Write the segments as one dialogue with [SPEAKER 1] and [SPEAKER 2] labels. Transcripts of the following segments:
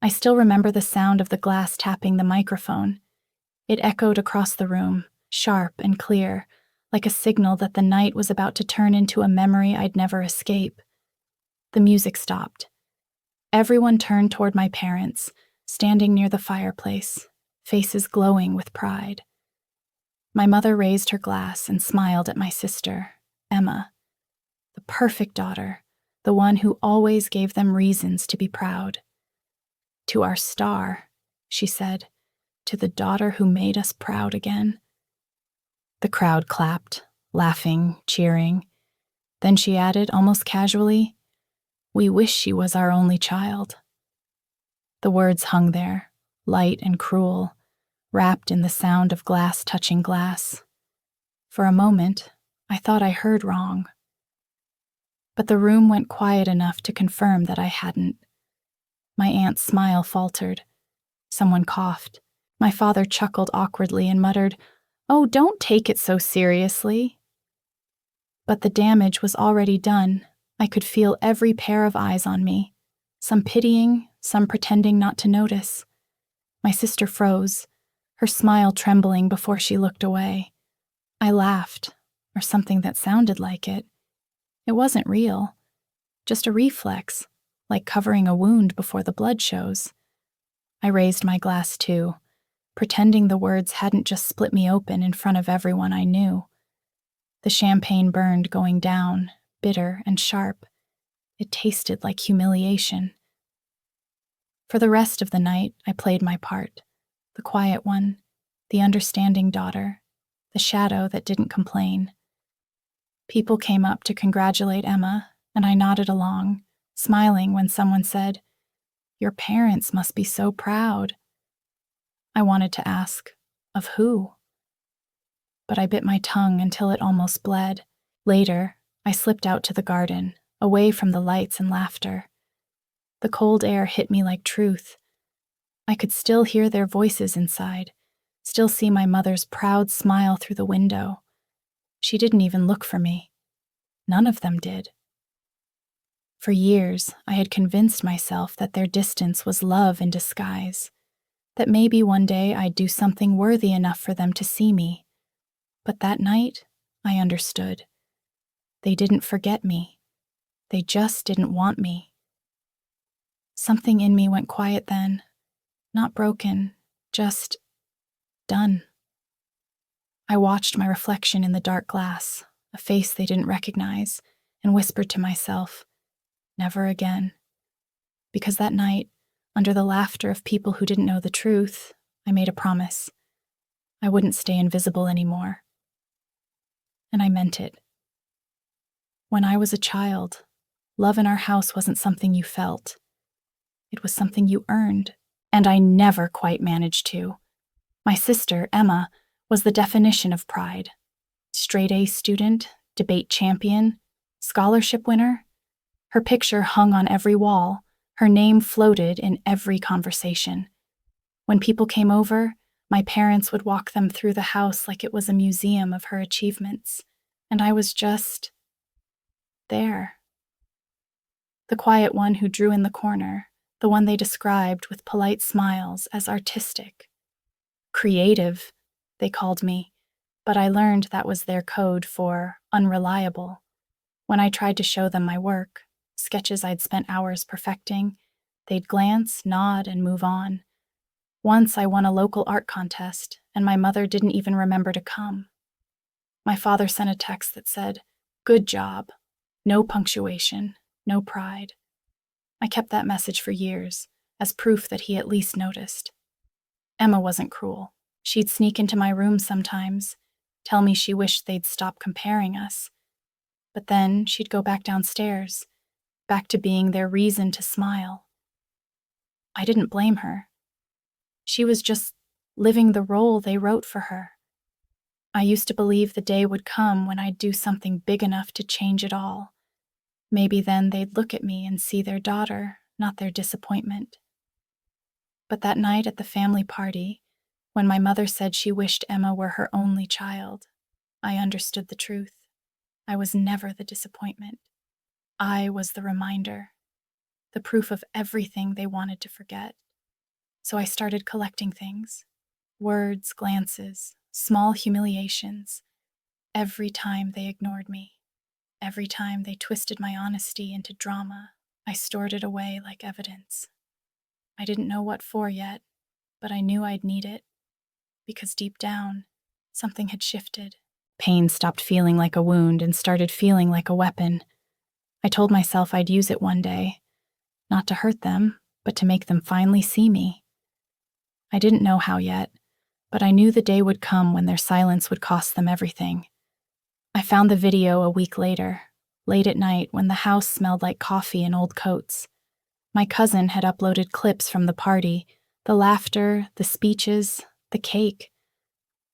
[SPEAKER 1] I still remember the sound of the glass tapping the microphone. It echoed across the room, sharp and clear, like a signal that the night was about to turn into a memory I'd never escape. The music stopped. Everyone turned toward my parents, standing near the fireplace, faces glowing with pride. My mother raised her glass and smiled at my sister, Emma, the perfect daughter, the one who always gave them reasons to be proud. "To our star," she said, "to the daughter who made us proud again." The crowd clapped, laughing, cheering. Then she added, almost casually, "We wish she was our only child." The words hung there, light and cruel, wrapped in the sound of glass touching glass. For a moment, I thought I heard wrong. But the room went quiet enough to confirm that I hadn't. My aunt's smile faltered. Someone coughed. My father chuckled awkwardly and muttered, "Oh, don't take it so seriously." But the damage was already done. I could feel every pair of eyes on me, some pitying, some pretending not to notice. My sister froze, her smile trembling before she looked away. I laughed, or something that sounded like it. It wasn't real, just a reflex, like covering a wound before the blood shows. I raised my glass too, pretending the words hadn't just split me open in front of everyone I knew. The champagne burned going down, bitter and sharp. It tasted like humiliation. For the rest of the night, I played my part, the quiet one, the understanding daughter, the shadow that didn't complain. People came up to congratulate Emma, and I nodded along, smiling when someone said, "Your parents must be so proud." I wanted to ask, of who? But I bit my tongue until it almost bled. Later, I slipped out to the garden, away from the lights and laughter. The cold air hit me like truth. I could still hear their voices inside, still see my mother's proud smile through the window. She didn't even look for me. None of them did. For years, I had convinced myself that their distance was love in disguise, that maybe one day I'd do something worthy enough for them to see me. But that night, I understood. They didn't forget me. They just didn't want me. Something in me went quiet then, not broken, just done. I watched my reflection in the dark glass, a face they didn't recognize, and whispered to myself, never again. Because that night, under the laughter of people who didn't know the truth, I made a promise. I wouldn't stay invisible anymore. And I meant it. When I was a child, love in our house wasn't something you felt. It was something you earned, and I never quite managed to. My sister, Emma, was the definition of pride. Straight-A student, debate champion, scholarship winner. Her picture hung on every wall. Her name floated in every conversation. When people came over, my parents would walk them through the house like it was a museum of her achievements, and I was just there. The quiet one who drew in the corner, the one they described with polite smiles as artistic. Creative, they called me, but I learned that was their code for unreliable. When I tried to show them my work, sketches I'd spent hours perfecting, they'd glance, nod, and move on. Once I won a local art contest, and my mother didn't even remember to come. My father sent a text that said, "Good job. No punctuation, no pride." I kept that message for years, as proof that he at least noticed. Emma wasn't cruel. She'd sneak into my room sometimes, tell me she wished they'd stop comparing us. But then she'd go back downstairs, back to being their reason to smile. I didn't blame her. She was just living the role they wrote for her. I used to believe the day would come when I'd do something big enough to change it all. Maybe then they'd look at me and see their daughter, not their disappointment. But that night at the family party, when my mother said she wished Emma were her only child, I understood the truth. I was never the disappointment. I was the reminder, the proof of everything they wanted to forget. So I started collecting things: words, glances, small humiliations. Every time they ignored me, every time they twisted my honesty into drama, I stored it away like evidence. I didn't know what for yet, but I knew I'd need it, because deep down, something had shifted. Pain stopped feeling like a wound and started feeling like a weapon. I told myself I'd use it one day, not to hurt them, but to make them finally see me. I didn't know how yet, but I knew the day would come when their silence would cost them everything. I found the video a week later, late at night when the house smelled like coffee and old coats. My cousin had uploaded clips from the party, the laughter, the speeches, the cake.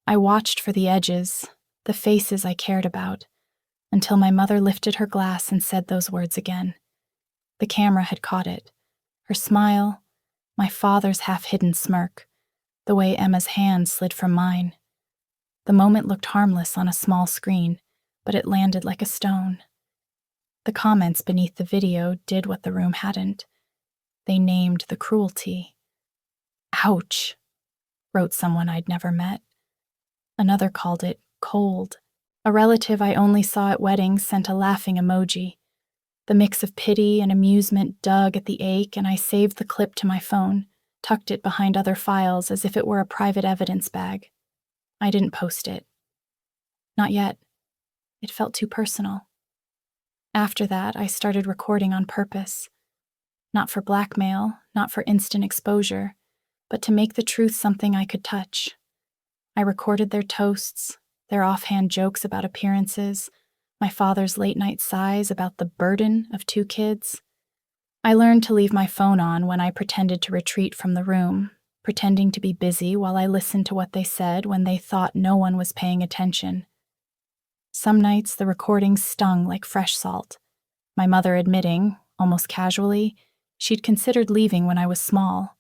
[SPEAKER 1] I watched for the edges, the faces I cared about, until my mother lifted her glass and said those words again. The camera had caught it. Her smile, my father's half-hidden smirk, the way Emma's hand slid from mine. The moment looked harmless on a small screen, but it landed like a stone. The comments beneath the video did what the room hadn't. They named the cruelty. "Ouch," wrote someone I'd never met. Another called it cold. A relative I only saw at weddings sent a laughing emoji. The mix of pity and amusement dug at the ache, and I saved the clip to my phone, tucked it behind other files as if it were a private evidence bag. I didn't post it. Not yet. It felt too personal. After that, I started recording on purpose. Not for blackmail, not for instant exposure, but to make the truth something I could touch. I recorded their toasts, their offhand jokes about appearances, my father's late-night sighs about the burden of 2 kids. I learned to leave my phone on when I pretended to retreat from the room, pretending to be busy while I listened to what they said when they thought no one was paying attention. Some nights the recordings stung like fresh salt, my mother admitting, almost casually, she'd considered leaving when I was small,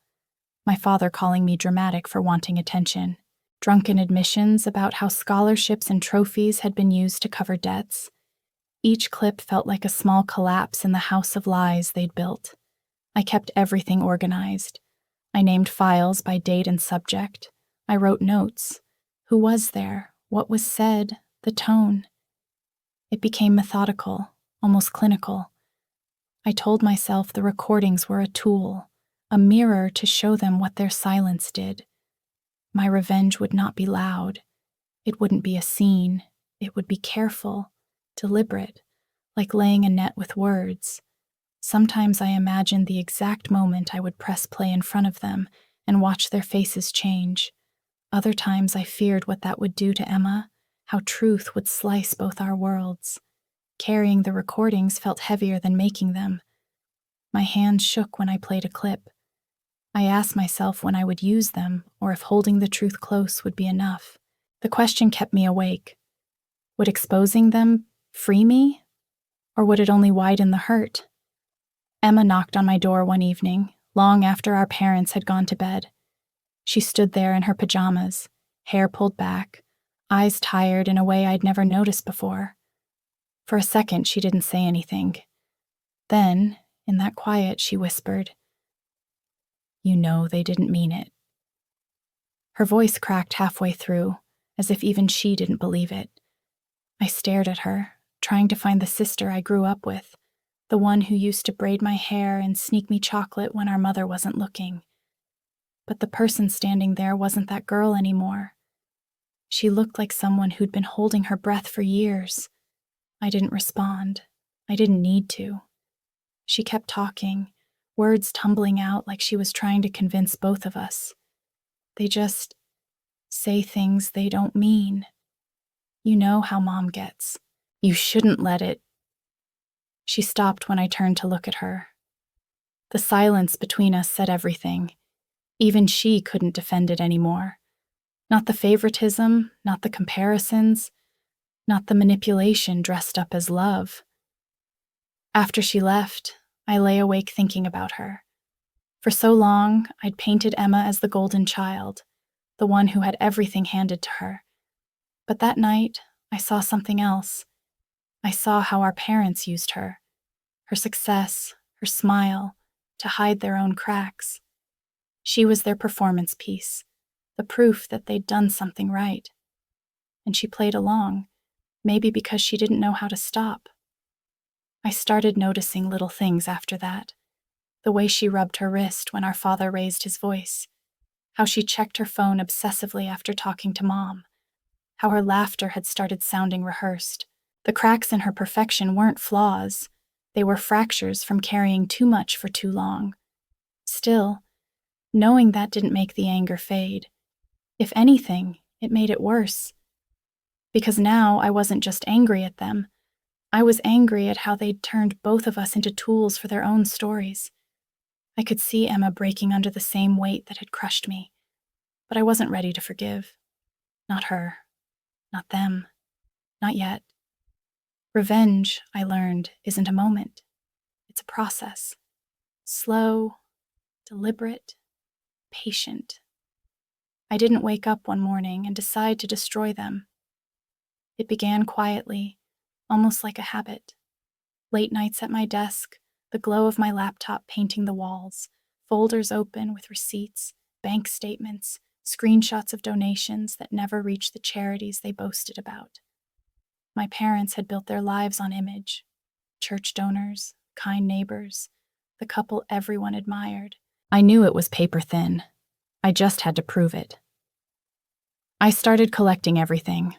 [SPEAKER 1] my father calling me dramatic for wanting attention, drunken admissions about how scholarships and trophies had been used to cover debts. Each clip felt like a small collapse in the house of lies they'd built. I kept everything organized. I named files by date and subject. I wrote notes. Who was there? What was said? The tone. It became methodical, almost clinical. I told myself the recordings were a tool, a mirror to show them what their silence did. My revenge would not be loud. It wouldn't be a scene. It would be careful, deliberate, like laying a net with words. Sometimes I imagined the exact moment I would press play in front of them and watch their faces change. Other times I feared what that would do to Emma, how truth would slice both our worlds. Carrying the recordings felt heavier than making them. My hands shook when I played a clip. I asked myself when I would use them, or if holding the truth close would be enough. The question kept me awake. Would exposing them free me? Or would it only widen the hurt? Emma knocked on my door one evening, long after our parents had gone to bed. She stood there in her pajamas, hair pulled back, eyes tired in a way I'd never noticed before. For a second, she didn't say anything. Then, in that quiet, she whispered, "You know they didn't mean it." Her voice cracked halfway through, as if even she didn't believe it. I stared at her, trying to find the sister I grew up with, the one who used to braid my hair and sneak me chocolate when our mother wasn't looking. But the person standing there wasn't that girl anymore. She looked like someone who'd been holding her breath for years. I didn't respond. I didn't need to. She kept talking, words tumbling out like she was trying to convince both of us. They just say things they don't mean. You know how Mom gets. You shouldn't let it. She stopped when I turned to look at her. The silence between us said everything. Even she couldn't defend it anymore. Not the favoritism, not the comparisons, not the manipulation dressed up as love. After she left, I lay awake thinking about her. For so long, I'd painted Emma as the golden child, the one who had everything handed to her. But that night, I saw something else. I saw how our parents used her, her success, her smile, to hide their own cracks. She was their performance piece, the proof that they'd done something right. And she played along, maybe because she didn't know how to stop. I started noticing little things after that. The way she rubbed her wrist when our father raised his voice. How she checked her phone obsessively after talking to Mom. How her laughter had started sounding rehearsed. The cracks in her perfection weren't flaws. They were fractures from carrying too much for too long. Still, knowing that didn't make the anger fade. If anything, it made it worse. Because now I wasn't just angry at them. I was angry at how they'd turned both of us into tools for their own stories. I could see Emma breaking under the same weight that had crushed me, but I wasn't ready to forgive. Not her. Not them. Not yet. Revenge, I learned, isn't a moment. It's a process. Slow, deliberate, patient. I didn't wake up one morning and decide to destroy them. It began quietly, almost like a habit. Late nights at my desk, the glow of my laptop painting the walls, folders open with receipts, bank statements, screenshots of donations that never reached the charities they boasted about. My parents had built their lives on image. Church donors, kind neighbors, the couple everyone admired. I knew it was paper thin. I just had to prove it. I started collecting everything.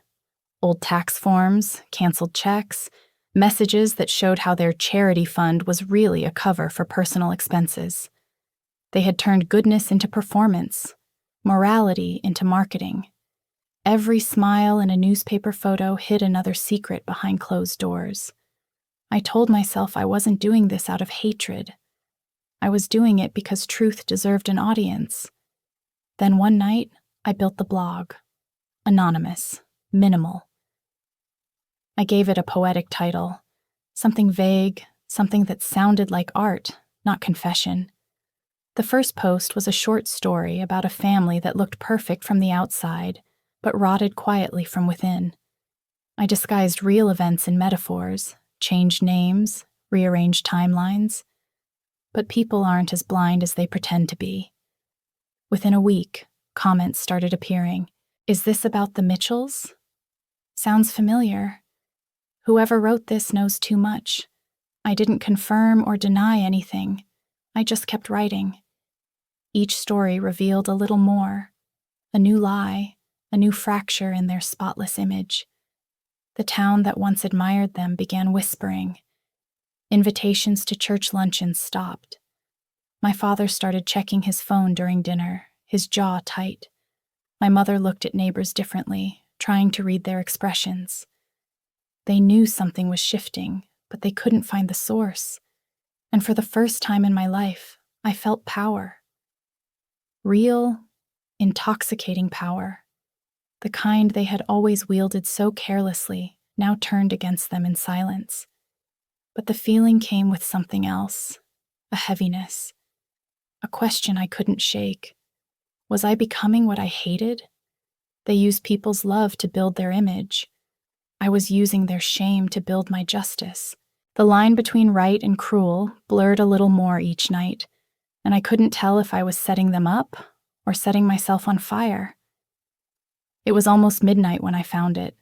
[SPEAKER 1] Old tax forms, canceled checks, messages that showed how their charity fund was really a cover for personal expenses. They had turned goodness into performance, morality into marketing. Every smile in a newspaper photo hid another secret behind closed doors. I told myself I wasn't doing this out of hatred. I was doing it because truth deserved an audience. Then one night, I built the blog. Anonymous, minimal. I gave it a poetic title, something vague, something that sounded like art, not confession. The first post was a short story about a family that looked perfect from the outside, but rotted quietly from within. I disguised real events in metaphors, changed names, rearranged timelines. But people aren't as blind as they pretend to be. Within a week, comments started appearing. Is this about the Mitchells? Sounds familiar. Whoever wrote this knows too much. I didn't confirm or deny anything. I just kept writing. Each story revealed a little more. A new lie, a new fracture in their spotless image. The town that once admired them began whispering. Invitations to church luncheons stopped. My father started checking his phone during dinner, his jaw tight. My mother looked at neighbors differently, trying to read their expressions. They knew something was shifting, but they couldn't find the source. And for the first time in my life, I felt power. Real, intoxicating power. The kind they had always wielded so carelessly, now turned against them in silence. But the feeling came with something else, a heaviness, a question I couldn't shake. Was I becoming what I hated? They used people's love to build their image. I was using their shame to build my justice. The line between right and cruel blurred a little more each night, and I couldn't tell if I was setting them up or setting myself on fire. It was almost midnight when I found it.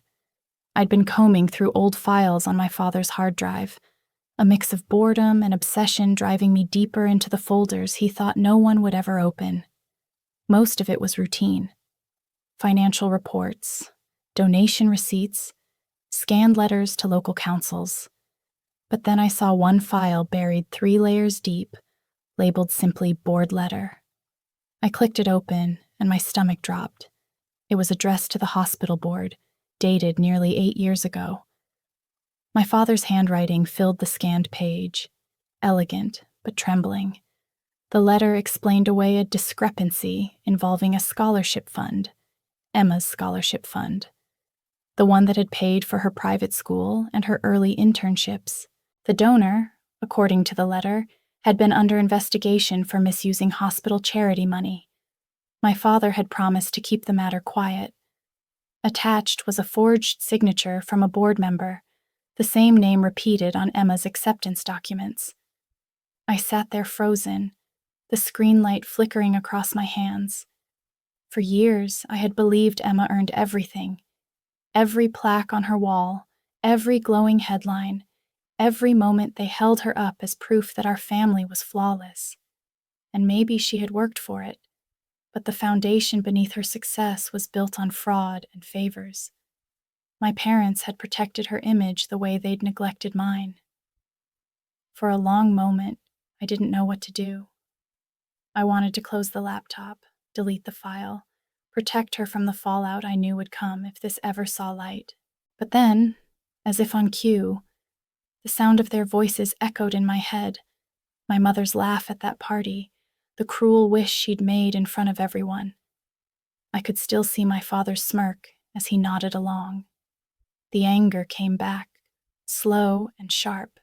[SPEAKER 1] I'd been combing through old files on my father's hard drive, a mix of boredom and obsession driving me deeper into the folders he thought no one would ever open. Most of it was routine. Financial reports, donation receipts, scanned letters to local councils. But then I saw one file buried 3 layers deep, labeled simply board letter. I clicked it open, and my stomach dropped. It was addressed to the hospital board, dated nearly 8 years ago. My father's handwriting filled the scanned page, elegant but trembling. The letter explained away a discrepancy involving a scholarship fund, Emma's scholarship fund, the one that had paid for her private school and her early internships. The donor, according to the letter, had been under investigation for misusing hospital charity money. My father had promised to keep the matter quiet. Attached was a forged signature from a board member, the same name repeated on Emma's acceptance documents. I sat there frozen, the screen light flickering across my hands. For years, I had believed Emma earned everything. Every plaque on her wall, every glowing headline, every moment they held her up as proof that our family was flawless. And maybe she had worked for it, but the foundation beneath her success was built on fraud and favors. My parents had protected her image the way they'd neglected mine. For a long moment, I didn't know what to do. I wanted to close the laptop, delete the file, protect her from the fallout I knew would come if this ever saw light. But then, as if on cue, the sound of their voices echoed in my head, my mother's laugh at that party, the cruel wish she'd made in front of everyone. I could still see my father's smirk as he nodded along. The anger came back, slow and sharp.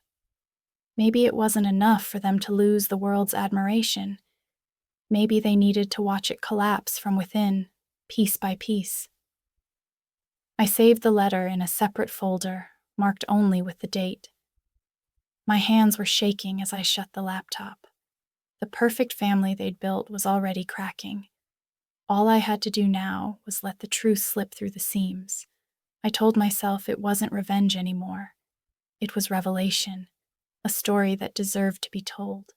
[SPEAKER 1] Maybe it wasn't enough for them to lose the world's admiration. Maybe they needed to watch it collapse from within, piece by piece. I saved the letter in a separate folder, marked only with the date. My hands were shaking as I shut the laptop. The perfect family they'd built was already cracking. All I had to do now was let the truth slip through the seams. I told myself it wasn't revenge anymore. It was revelation, a story that deserved to be told.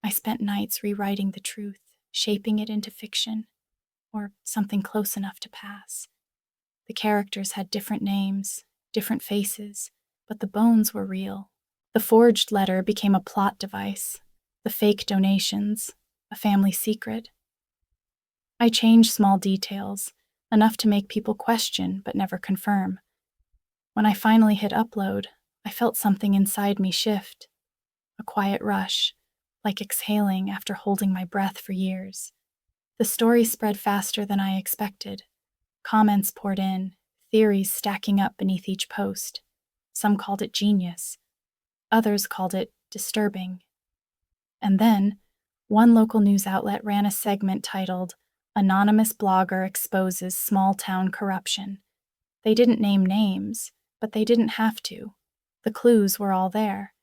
[SPEAKER 1] I spent nights rewriting the truth, shaping it into fiction, or something close enough to pass. The characters had different names, different faces, but the bones were real. The forged letter became a plot device, the fake donations, a family secret. I changed small details, enough to make people question but never confirm. When I finally hit upload, I felt something inside me shift, a quiet rush, like exhaling after holding my breath for years. The story spread faster than I expected. Comments poured in, theories stacking up beneath each post. Some called it genius. Others called it disturbing. And then, one local news outlet ran a segment titled, "Anonymous Blogger Exposes Small-Town Corruption." They didn't name names, but they didn't have to. The clues were all there.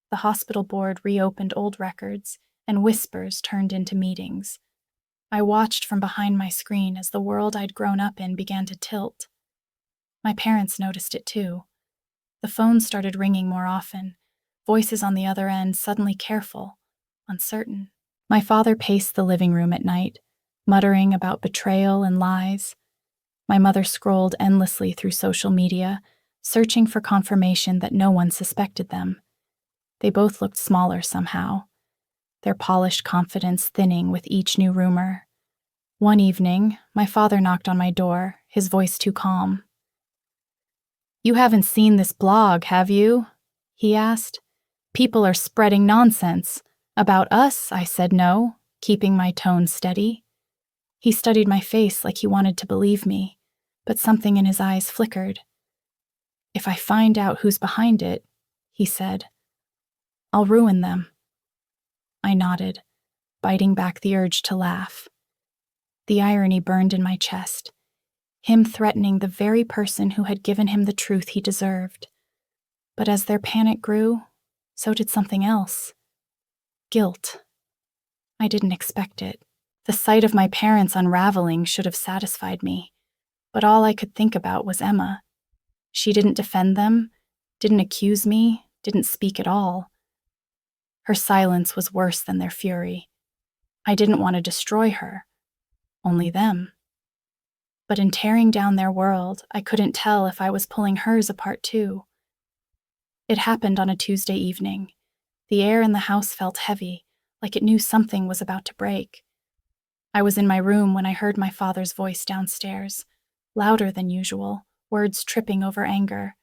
[SPEAKER 1] The hospital board reopened old records, and whispers turned into meetings. I watched from behind my screen as the world I'd grown up in began to tilt. My parents noticed it too. The phone started ringing more often, voices on the other end suddenly careful, uncertain. My father paced the living room at night, muttering about betrayal and lies. My mother scrolled endlessly through social media, searching for confirmation that no one suspected them. They both looked smaller somehow, their polished confidence thinning with each new rumor. One evening, my father knocked on my door, his voice too calm. "You haven't seen this blog, have you?" he asked. "People are spreading nonsense. About us, I said no, keeping my tone steady." He studied my face like he wanted to believe me, but something in his eyes flickered. "If I find out who's behind it," he said, "I'll ruin them." I nodded, biting back the urge to laugh. The irony burned in my chest. Him threatening the very person who had given him the truth he deserved. But as their panic grew, so did something else. Guilt. I didn't expect it. The sight of my parents unraveling should have satisfied me, but all I could think about was Emma. She didn't defend them, didn't accuse me, didn't speak at all. Her silence was worse than their fury. I didn't want to destroy her, only them. But in tearing down their world, I couldn't tell if I was pulling hers apart too. It happened on a Tuesday evening. The air in the house felt heavy, like it knew something was about to break. I was in my room when I heard my father's voice downstairs, louder than usual, words tripping over anger.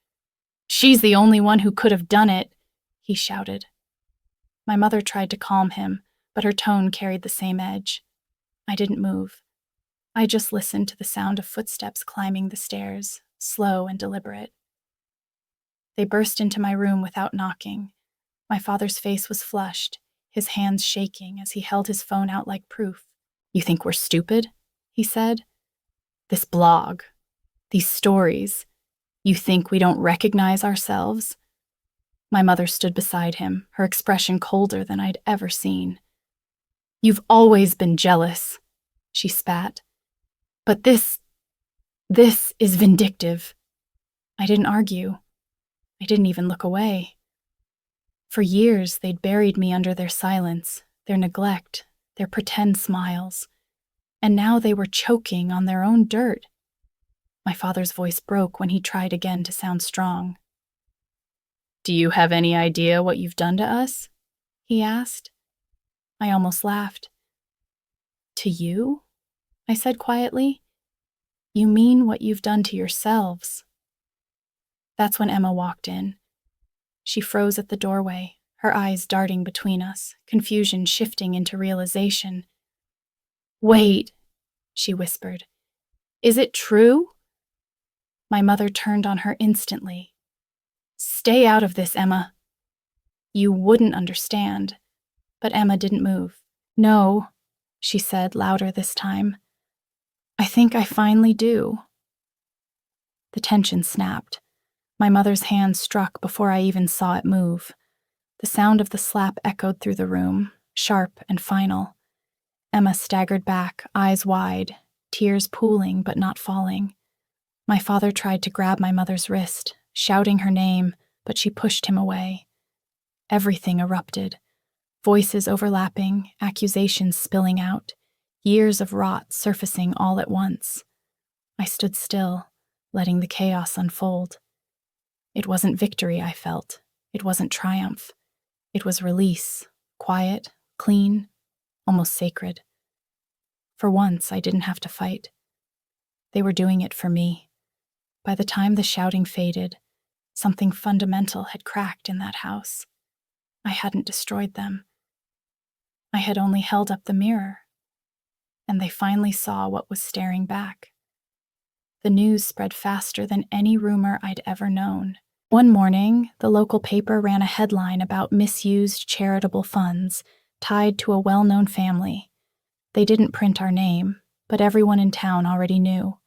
[SPEAKER 1] "She's the only one who could have done it," he shouted. My mother tried to calm him, but her tone carried the same edge. I didn't move. I just listened to the sound of footsteps climbing the stairs, slow and deliberate. They burst into my room without knocking. My father's face was flushed, his hands shaking as he held his phone out like proof. "You think we're stupid?" he said. "This blog, these stories, you think we don't recognize ourselves?" My mother stood beside him, her expression colder than I'd ever seen. You've always been jealous, she spat. But this is vindictive. I didn't argue. I didn't even look away. For years, they'd buried me under their silence, their neglect, their pretend smiles. And now they were choking on their own dirt. My father's voice broke when he tried again to sound strong. Do you have any idea what you've done to us? He asked. I almost laughed. To you? I said quietly. You mean what you've done to yourselves. That's when Emma walked in. She froze at the doorway, her eyes darting between us, confusion shifting into realization. Wait, she whispered. Is it true? My mother turned on her instantly. Stay out of this, Emma. You wouldn't understand. But Emma didn't move. No, she said, louder this time. I think I finally do. The tension snapped. My mother's hand struck before I even saw it move. The sound of the slap echoed through the room, sharp and final. Emma staggered back, eyes wide, tears pooling but not falling. My father tried to grab my mother's wrist, shouting her name, but she pushed him away. Everything erupted. Voices overlapping, accusations spilling out, years of rot surfacing all at once. I stood still, letting the chaos unfold. It wasn't victory I felt. It wasn't triumph. It was release, quiet, clean, almost sacred. For once, I didn't have to fight. They were doing it for me. By the time the shouting faded, something fundamental had cracked in that house. I hadn't destroyed them. I had only held up the mirror, and they finally saw what was staring back. The news spread faster than any rumor I'd ever known. One morning, the local paper ran a headline about misused charitable funds tied to a well-known family. They didn't print our name, but everyone in town already knew.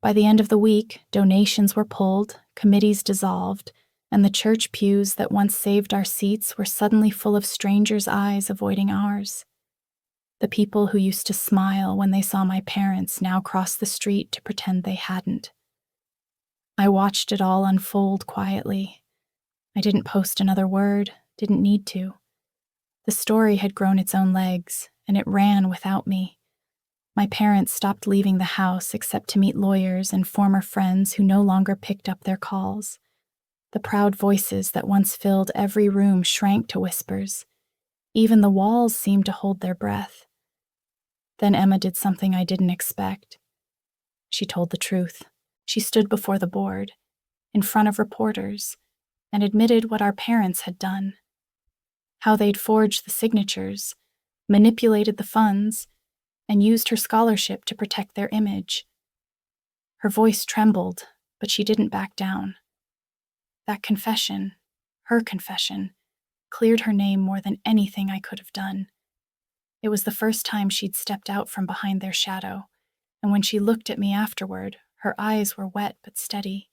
[SPEAKER 1] By the end of the week, donations were pulled, committees dissolved, and the church pews that once saved our seats were suddenly full of strangers' eyes avoiding ours. The people who used to smile when they saw my parents now crossed the street to pretend they hadn't. I watched it all unfold quietly. I didn't post another word, didn't need to. The story had grown its own legs, and it ran without me. My parents stopped leaving the house except to meet lawyers and former friends who no longer picked up their calls. The proud voices that once filled every room shrank to whispers. Even the walls seemed to hold their breath. Then Emma did something I didn't expect. She told the truth. She stood before the board, in front of reporters, and admitted what our parents had done. How they'd forged the signatures, manipulated the funds, and used her scholarship to protect their image. Her voice trembled, but she didn't back down. That confession, her confession, cleared her name more than anything I could have done. It was the first time she'd stepped out from behind their shadow, and when she looked at me afterward, her eyes were wet but steady.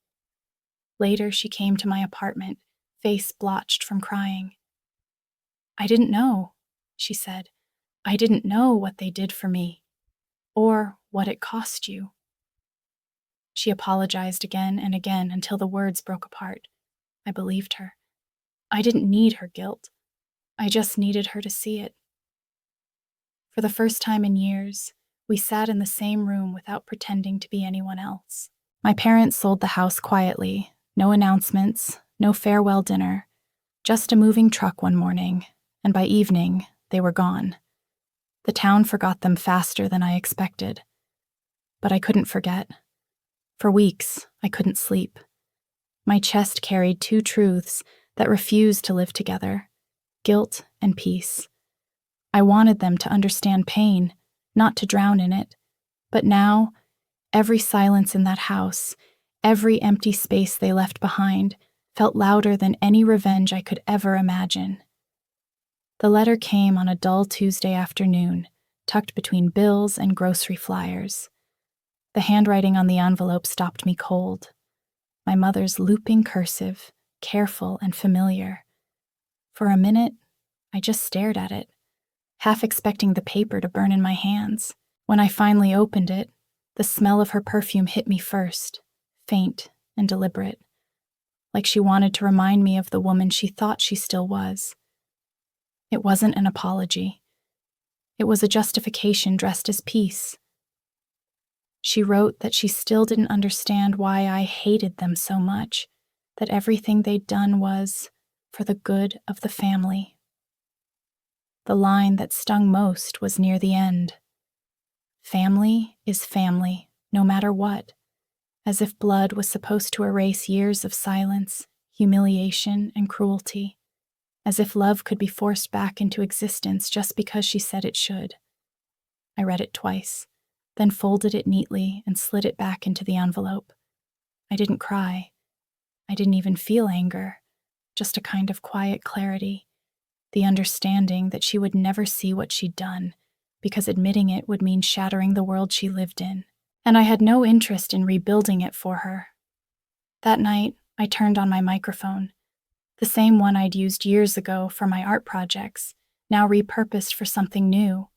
[SPEAKER 1] Later, she came to my apartment, face blotched from crying. I didn't know, she said. I didn't know what they did for me, or what it cost you. She apologized again and again until the words broke apart. I believed her. I didn't need her guilt. I just needed her to see it. For the first time in years, we sat in the same room without pretending to be anyone else. My parents sold the house quietly, no announcements, no farewell dinner, just a moving truck one morning, and by evening, they were gone. The town forgot them faster than I expected. But I couldn't forget. For weeks, I couldn't sleep. My chest carried two truths that refused to live together: guilt and peace. I wanted them to understand pain, not to drown in it. But now, every silence in that house, every empty space they left behind, felt louder than any revenge I could ever imagine. The letter came on a dull Tuesday afternoon, tucked between bills and grocery flyers. The handwriting on the envelope stopped me cold. My mother's looping cursive, careful and familiar. For a minute, I just stared at it. half expecting the paper to burn in my hands. When I finally opened it, the smell of her perfume hit me first, faint and deliberate, like she wanted to remind me of the woman she thought she still was. It wasn't an apology. It was a justification dressed as peace. She wrote that she still didn't understand why I hated them so much, that everything they'd done was for the good of the family. The line that stung most was near the end. Family is family, no matter what, as if blood was supposed to erase years of silence, humiliation, and cruelty, as if love could be forced back into existence just because she said it should. I read it twice, then folded it neatly and slid it back into the envelope. I didn't cry. I didn't even feel anger, just a kind of quiet clarity, the understanding that she would never see what she'd done, because admitting it would mean shattering the world she lived in, and I had no interest in rebuilding it for her. That night, I turned on my microphone, the same one I'd used years ago for my art projects, now repurposed for something new,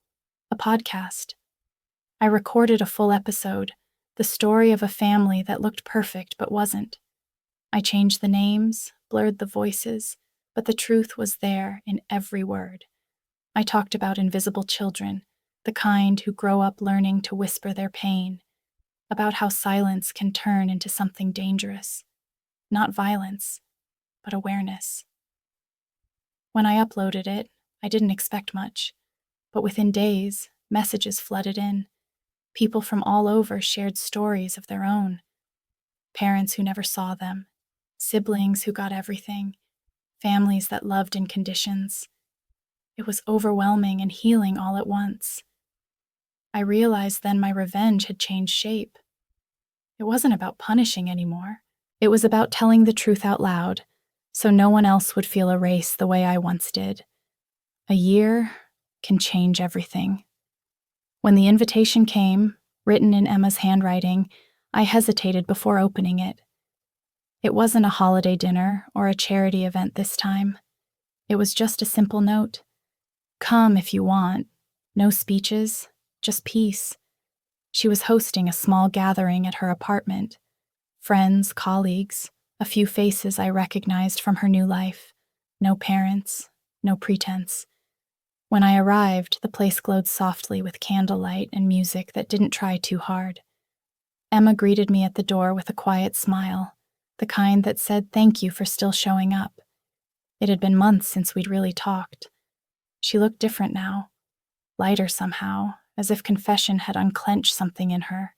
[SPEAKER 1] a podcast. I recorded a full episode, the story of a family that looked perfect but wasn't. I changed the names, blurred the voices, but the truth was there in every word. I talked about invisible children, the kind who grow up learning to whisper their pain, about how silence can turn into something dangerous. Not violence, but awareness. When I uploaded it, I didn't expect much, but within days, messages flooded in. People from all over shared stories of their own. Parents who never saw them, siblings who got everything, families that loved in conditions. It was overwhelming and healing all at once. I realized then my revenge had changed shape. It wasn't about punishing anymore. It was about telling the truth out loud, so no one else would feel erased the way I once did. A year can change everything. When the invitation came, written in Emma's handwriting, I hesitated before opening it. It wasn't a holiday dinner or a charity event this time. It was just a simple note. Come if you want. No speeches, just peace. She was hosting a small gathering at her apartment. Friends, colleagues, a few faces I recognized from her new life. No parents, no pretense. When I arrived, the place glowed softly with candlelight and music that didn't try too hard. Emma greeted me at the door with a quiet smile, the kind that said thank you for still showing up. It had been months since we'd really talked. She looked different now, lighter somehow, as if confession had unclenched something in her.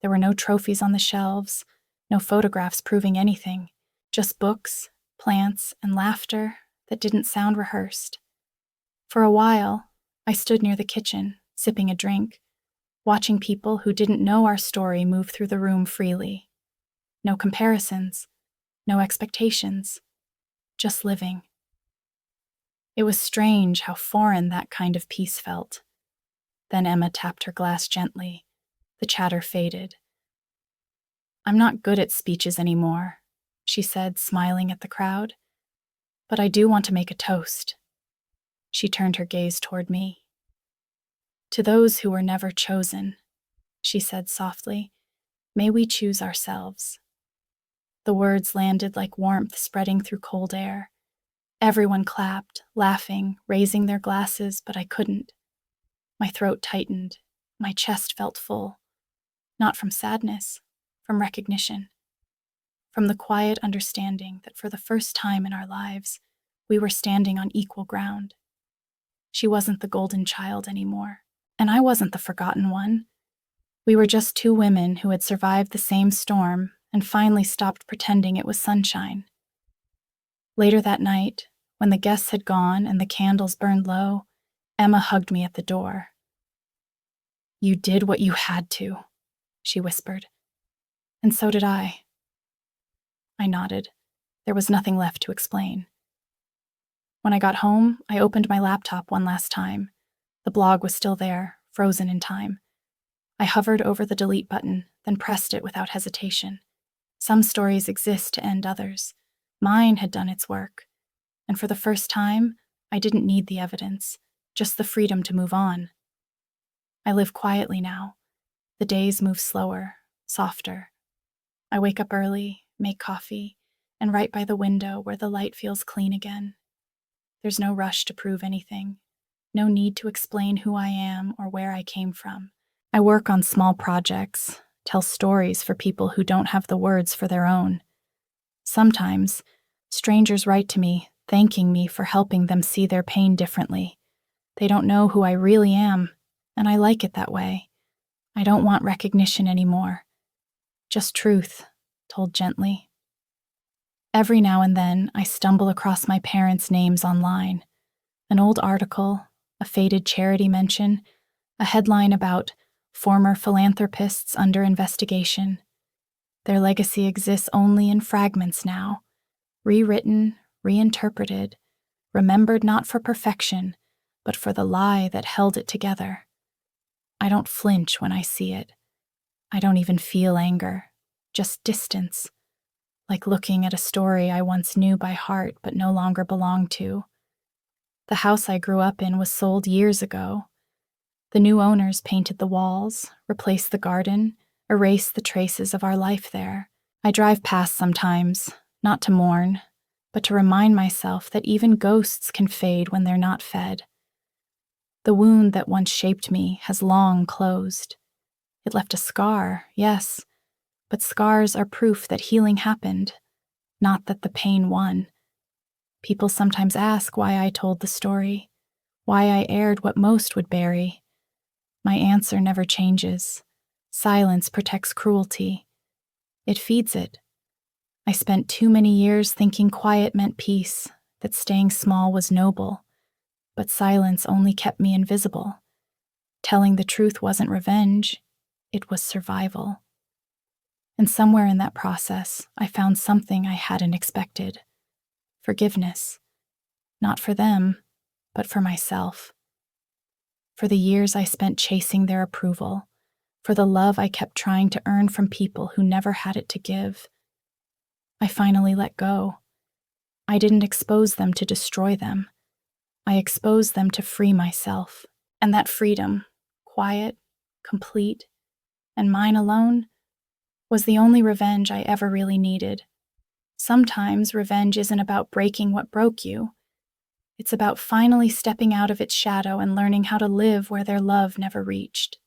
[SPEAKER 1] There were no trophies on the shelves, no photographs proving anything, just books, plants, and laughter that didn't sound rehearsed. For a while, I stood near the kitchen, sipping a drink, watching people who didn't know our story move through the room freely. No comparisons, no expectations, just living. It was strange how foreign that kind of peace felt. Then Emma tapped her glass gently. The chatter faded. I'm not good at speeches anymore, she said, smiling at the crowd. But I do want to make a toast. She turned her gaze toward me. To those who were never chosen, she said softly, may we choose ourselves. The words landed like warmth spreading through cold air. Everyone clapped, laughing, raising their glasses, but I couldn't. My throat tightened. My chest felt full. Not from sadness, from recognition. From the quiet understanding that for the first time in our lives, we were standing on equal ground. She wasn't the golden child anymore, and I wasn't the forgotten one. We were just two women who had survived the same storm and finally stopped pretending it was sunshine. Later that night, when the guests had gone and the candles burned low, Emma hugged me at the door. You did what you had to, she whispered. And so did I. I nodded. There was nothing left to explain. When I got home, I opened my laptop one last time. The blog was still there, frozen in time. I hovered over the delete button, then pressed it without hesitation. Some stories exist to end others. Mine had done its work. And for the first time, I didn't need the evidence. just the freedom to move on. I live quietly now. The days move slower, softer. I wake up early, make coffee, and write by the window where the light feels clean again. There's no rush to prove anything, no need to explain who I am or where I came from. I work on small projects, tell stories for people who don't have the words for their own. Sometimes, strangers write to me, thanking me for helping them see their pain differently. They don't know who I really am, and I like it that way. I don't want recognition anymore. Just truth, told gently. Every now and then, I stumble across my parents' names online. An old article, a faded charity mention, a headline about former philanthropists under investigation. Their legacy exists only in fragments now, rewritten, reinterpreted, remembered not for perfection, but for the lie that held it together. I don't flinch when I see it. I don't even feel anger, just distance, like looking at a story I once knew by heart but no longer belonged to. The house I grew up in was sold years ago. The new owners painted the walls, replaced the garden, erased the traces of our life there. I drive past sometimes, not to mourn, but to remind myself that even ghosts can fade when they're not fed. The wound that once shaped me has long closed. It left a scar, yes, but scars are proof that healing happened, not that the pain won. People sometimes ask why I told the story, why I aired what most would bury. My answer never changes. Silence protects cruelty. It feeds it. I spent too many years thinking quiet meant peace, that staying small was noble, but silence only kept me invisible. Telling the truth wasn't revenge, it was survival. And somewhere in that process, I found something I hadn't expected. Forgiveness. Not for them, but for myself. For the years I spent chasing their approval, for the love I kept trying to earn from people who never had it to give. I finally let go. I didn't expose them to destroy them. I exposed them to free myself. And that freedom, quiet, complete, and mine alone, was the only revenge I ever really needed. Sometimes revenge isn't about breaking what broke you. It's about finally stepping out of its shadow and learning how to live where their love never reached.